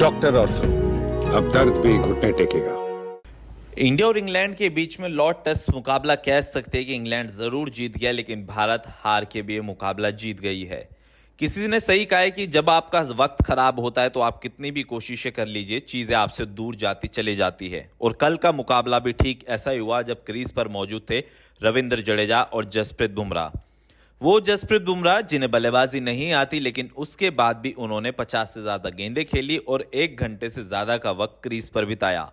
Doctor ortho, अब दर्द भी घुटने टेकेगा। इंडिया और इंग्लैंड के बीच में लॉर्ड टेस्ट मुकाबला कह सकते हैं कि इंग्लैंड जरूर जीत गया, लेकिन भारत हार के भी ये मुकाबला जीत गई है। किसी ने सही कहा है कि जब आपका वक्त खराब होता है तो आप कितनी भी कोशिशें कर लीजिए, चीजें आपसे दूर जाती चली जाती है। और कल का मुकाबला भी ठीक ऐसा ही हुआ जब क्रीज पर मौजूद थे रविंद्र जडेजा और जसप्रीत बुमराह। वो जसप्रीत बुमराह जिन्हें बल्लेबाजी नहीं आती, लेकिन उसके बाद भी उन्होंने 50 से ज्यादा गेंदें खेली और 1 घंटे से ज्यादा का वक्त क्रीज पर बिताया।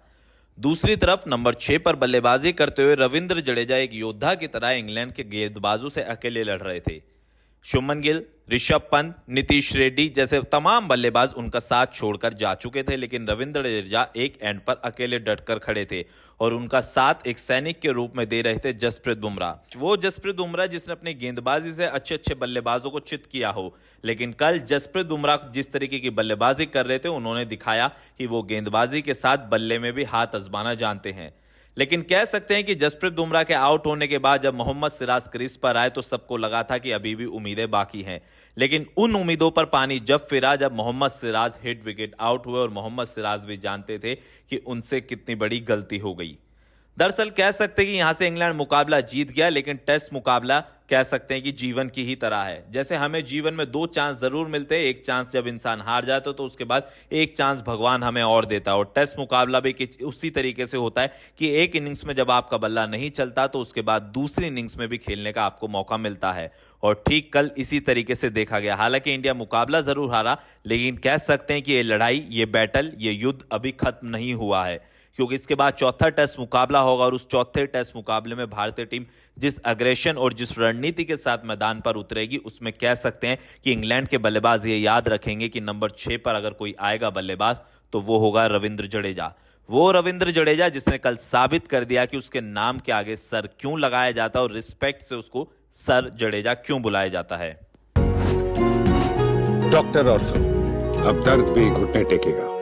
दूसरी तरफ नंबर 6 पर बल्लेबाजी करते हुए रविंद्र जडेजा एक योद्धा की तरह इंग्लैंड के गेंदबाजों से अकेले लड़ रहे थे। शुभमन गिल, ऋषभ पंत, नीतीश रेड्डी जैसे तमाम बल्लेबाज उनका साथ छोड़कर जा चुके थे, लेकिन रविंद्र जडेजा एक एंड पर अकेले डटकर खड़े थे और उनका साथ एक सैनिक के रूप में दे रहे थे जसप्रीत बुमराह। वो जसप्रीत बुमराह जिसने अपनी गेंदबाजी से अच्छे अच्छे बल्लेबाजों को चित किया हो, लेकिन कल जसप्रीत बुमराह जिस तरीके की बल्लेबाजी कर रहे थे, उन्होंने दिखाया कि वो गेंदबाजी के साथ बल्ले में भी हाथ आजमाना जानते हैं। लेकिन कह सकते हैं कि जसप्रीत बुमराह के आउट होने के बाद जब मोहम्मद सिराज क्रीज पर आए तो सबको लगा था कि अभी भी उम्मीदें बाकी हैं, लेकिन उन उम्मीदों पर पानी जब फिरा जब Mohammed Siraj hit wicket out हुए और मोहम्मद सिराज भी जानते थे कि उनसे कितनी बड़ी गलती हो गई। दरअसल कह सकते हैं कि यहां से इंग्लैंड मुकाबला जीत गया, लेकिन टेस्ट मुकाबला कह सकते हैं कि जीवन की ही तरह है। जैसे हमें जीवन में 2 चांस जरूर मिलते हैं, एक चांस जब इंसान हार जाता तो उसके बाद एक चांस भगवान हमें और देता है। और टेस्ट मुकाबला भी उसी तरीके से होता है कि एक इनिंग्स में जब आपका बल्ला नहीं चलता तो उसके बाद दूसरी इनिंग्स में भी खेलने का आपको मौका मिलता है। और ठीक कल इसी तरीके से देखा गया। हालांकि इंडिया मुकाबला जरूर हारा, लेकिन कह सकते हैं कि ये लड़ाई, ये बैटल, ये युद्ध अभी खत्म नहीं हुआ है, क्योंकि इसके बाद चौथा टेस्ट मुकाबला होगा और उस चौथे टेस्ट मुकाबले में भारतीय टीम जिस अग्रेशन और जिस रणनीति के साथ मैदान पर उतरेगी, उसमें कह सकते हैं कि इंग्लैंड के बल्लेबाज ये याद रखेंगे कि नंबर 6 पर अगर कोई आएगा बल्लेबाज तो वो होगा रविंद्र जडेजा। वो रविंद्र जडेजा जिसने कल साबित कर दिया कि उसके नाम के आगे सर क्यों लगाया जाता है और रिस्पेक्ट से उसको सर जडेजा क्यों बुलाया जाता है। डॉक्टर ऑर्थो, अब दर्द भी घुटने टेकेगा।